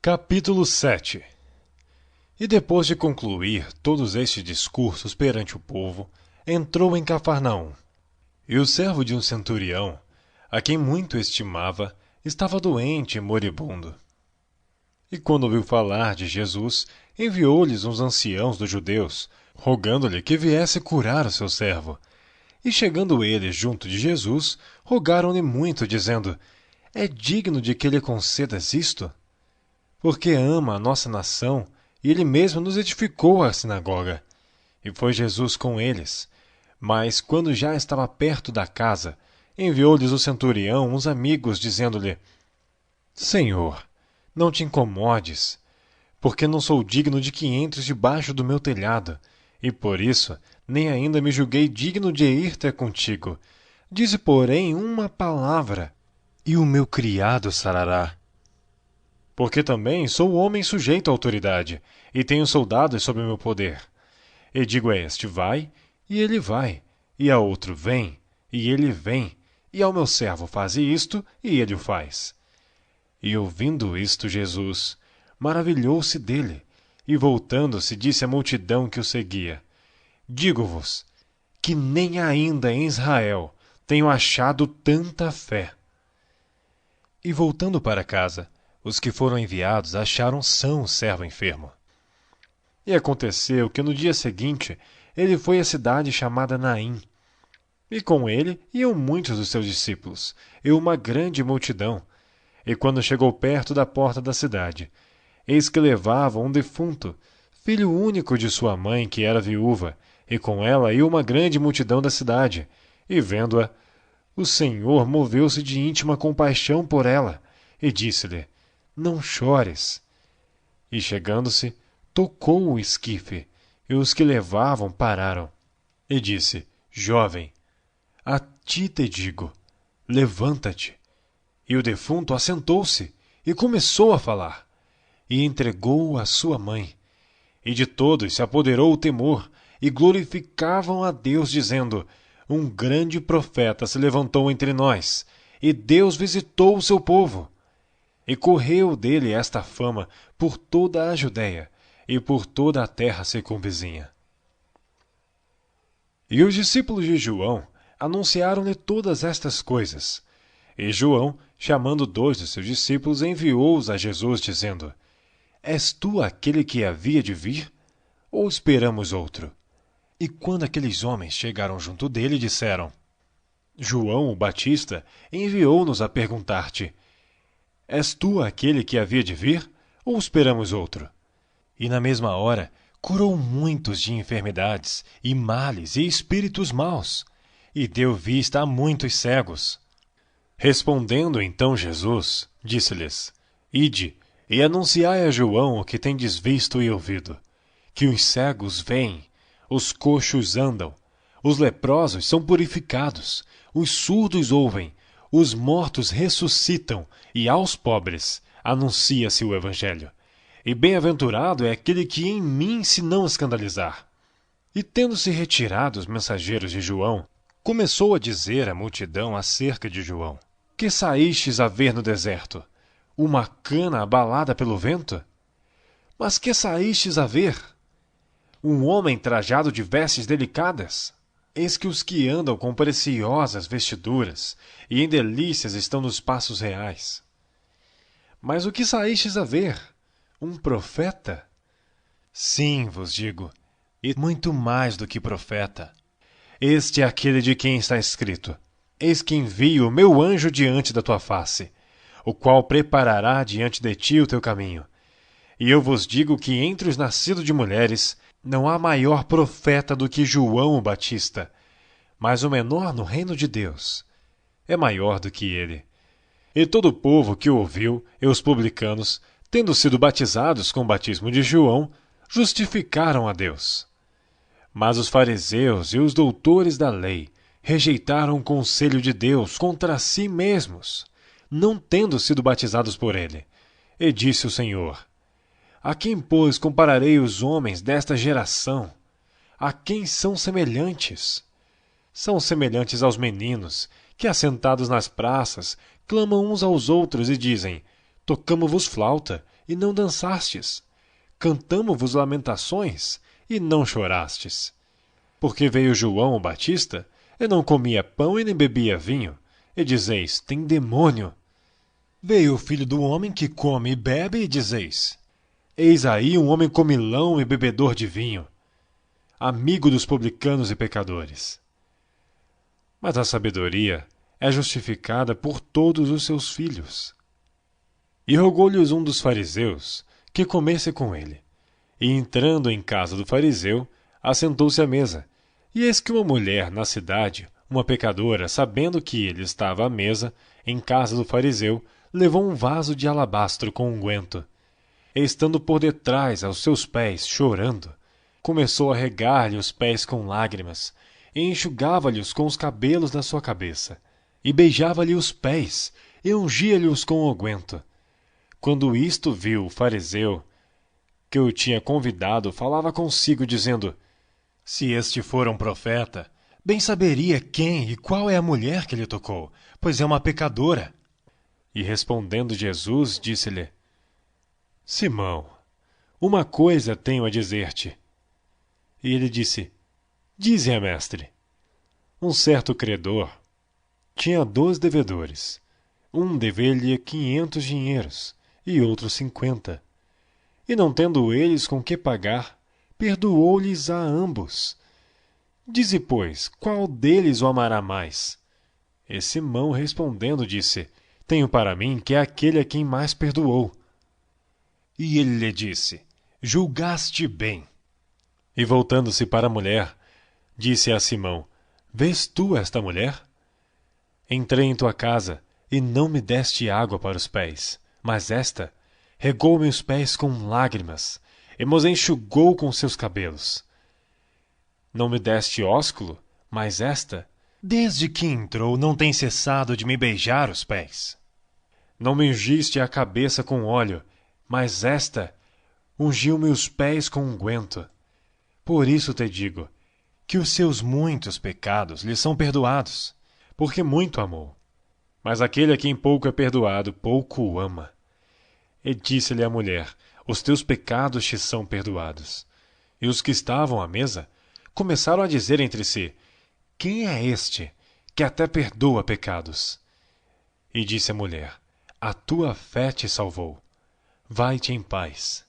Capítulo 7. E depois de concluir todos estes discursos perante o povo, entrou em Cafarnaum. E o servo de um centurião, a quem muito estimava, estava doente e moribundo. E quando ouviu falar de Jesus, enviou-lhes uns anciãos dos judeus, rogando-lhe que viesse curar o seu servo. E chegando eles junto de Jesus, rogaram-lhe muito, dizendo: É digno de que lhe concedas isto? Porque ama a nossa nação, e ele mesmo nos edificou a sinagoga. E foi Jesus com eles. Mas, quando já estava perto da casa, enviou-lhes o centurião uns amigos, dizendo-lhe: Senhor, não te incomodes, porque não sou digno de que entres debaixo do meu telhado, e por isso nem ainda me julguei digno de ir ter contigo. Dize, porém, uma palavra, e o meu criado sarará. Porque também sou homem sujeito à autoridade, e tenho soldados sob meu poder. E digo a este: vai, e ele vai, e a outro: vem, e ele vem, e ao meu servo: faze isto, e ele o faz. E ouvindo isto, Jesus maravilhou-se dele, e voltando-se disse à multidão que o seguia: Digo-vos que nem ainda em Israel tenho achado tanta fé. E voltando para casa, os que foram enviados acharam são o servo enfermo. E aconteceu que no dia seguinte ele foi à cidade chamada Naim. E com ele iam muitos dos seus discípulos, e uma grande multidão. E quando chegou perto da porta da cidade, eis que levavam um defunto, filho único de sua mãe, que era viúva, e com ela ia uma grande multidão da cidade. E vendo-a, o Senhor moveu-se de íntima compaixão por ela, e disse-lhe: Não chores. E chegando-se, tocou o esquife, e os que levavam pararam. E disse: Jovem, a ti te digo, levanta-te. E o defunto assentou-se, e começou a falar, e entregou-o à sua mãe. E de todos se apoderou o temor, e glorificavam a Deus, dizendo: Um grande profeta se levantou entre nós, e Deus visitou o seu povo. E correu dele esta fama por toda a Judéia e por toda a terra circunvizinha. E os discípulos de João anunciaram-lhe todas estas coisas. E João, chamando 2 de seus discípulos, enviou-os a Jesus, dizendo: És tu aquele que havia de vir, ou esperamos outro? E quando aqueles homens chegaram junto dele, disseram: João o Batista enviou-nos a perguntar-te: És tu aquele que havia de vir, ou esperamos outro? E na mesma hora curou muitos de enfermidades, e males, e espíritos maus, e deu vista a muitos cegos. Respondendo então Jesus, disse-lhes: Ide, e anunciai a João o que tendes visto e ouvido, que os cegos veem, os coxos andam, os leprosos são purificados, os surdos ouvem, os mortos ressuscitam, e aos pobres anuncia-se o Evangelho. E bem-aventurado é aquele que em mim se não escandalizar. E tendo-se retirado os mensageiros de João, começou a dizer à multidão acerca de João: Que saístes a ver no deserto? Uma cana abalada pelo vento? Mas que saístes a ver? Um homem trajado de vestes delicadas? Eis que os que andam com preciosas vestiduras e em delícias estão nos passos reais. Mas o que saístes a ver? Um profeta? Sim, vos digo, e muito mais do que profeta. Este é aquele de quem está escrito: Eis que envio o meu anjo diante da tua face, o qual preparará diante de ti o teu caminho. E eu vos digo que entre os nascidos de mulheres não há maior profeta do que João o Batista, mas o menor no reino de Deus é maior do que ele. E todo o povo que o ouviu, e os publicanos, tendo sido batizados com o batismo de João, justificaram a Deus. Mas os fariseus e os doutores da lei rejeitaram o conselho de Deus contra si mesmos, não tendo sido batizados por ele. E disse o Senhor: A quem, pois, compararei os homens desta geração? A quem são semelhantes? São semelhantes aos meninos, que, assentados nas praças, clamam uns aos outros e dizem: Tocamo-vos flauta, e não dançastes. Cantamo-vos lamentações, e não chorastes. Porque veio João o Batista, e não comia pão e nem bebia vinho, e dizeis, tem demônio. Veio o Filho do Homem que come e bebe, e dizeis, eis aí um homem comilão e bebedor de vinho, amigo dos publicanos e pecadores. Mas a sabedoria é justificada por todos os seus filhos. E rogou-lhes um dos fariseus que comesse com ele. E entrando em casa do fariseu, assentou-se à mesa. E eis que uma mulher na cidade, uma pecadora, sabendo que ele estava à mesa, em casa do fariseu, levou um vaso de alabastro com unguento. E estando por detrás aos seus pés, chorando, começou a regar-lhe os pés com lágrimas, e enxugava-lhes com os cabelos da sua cabeça, e beijava-lhe os pés, e ungia-lhe-os com unguento. Quando isto viu o fariseu, que o tinha convidado, falava consigo, dizendo, se este for um profeta, bem saberia quem e qual é a mulher que lhe tocou, pois é uma pecadora. E respondendo Jesus, disse-lhe, Simão, uma coisa tenho a dizer-te. E ele disse, dize-a, mestre. Um certo credor tinha 2 devedores. Um devia-lhe 500 dinheiros e outro 50. E não tendo eles com que pagar, perdoou-lhes a ambos. Dize, pois, qual deles o amará mais? E Simão respondendo disse, tenho para mim que é aquele a quem mais perdoou. E ele lhe disse, julgaste bem. E voltando-se para a mulher, disse a Simão, vês tu esta mulher? Entrei em tua casa, e não me deste água para os pés, mas esta regou-me os pés com lágrimas, e mos enxugou com seus cabelos. Não me deste ósculo, mas esta, desde que entrou, não tem cessado de me beijar os pés. Não me ungiste a cabeça com óleo, mas esta ungiu-me os pés com unguento. Por isso te digo, que os seus muitos pecados lhe são perdoados, porque muito amou. Mas aquele a quem pouco é perdoado, pouco o ama. E disse-lhe a mulher, os teus pecados te são perdoados. E os que estavam à mesa começaram a dizer entre si, quem é este que até perdoa pecados? E disse a mulher, a tua fé te salvou. Vai-te em paz.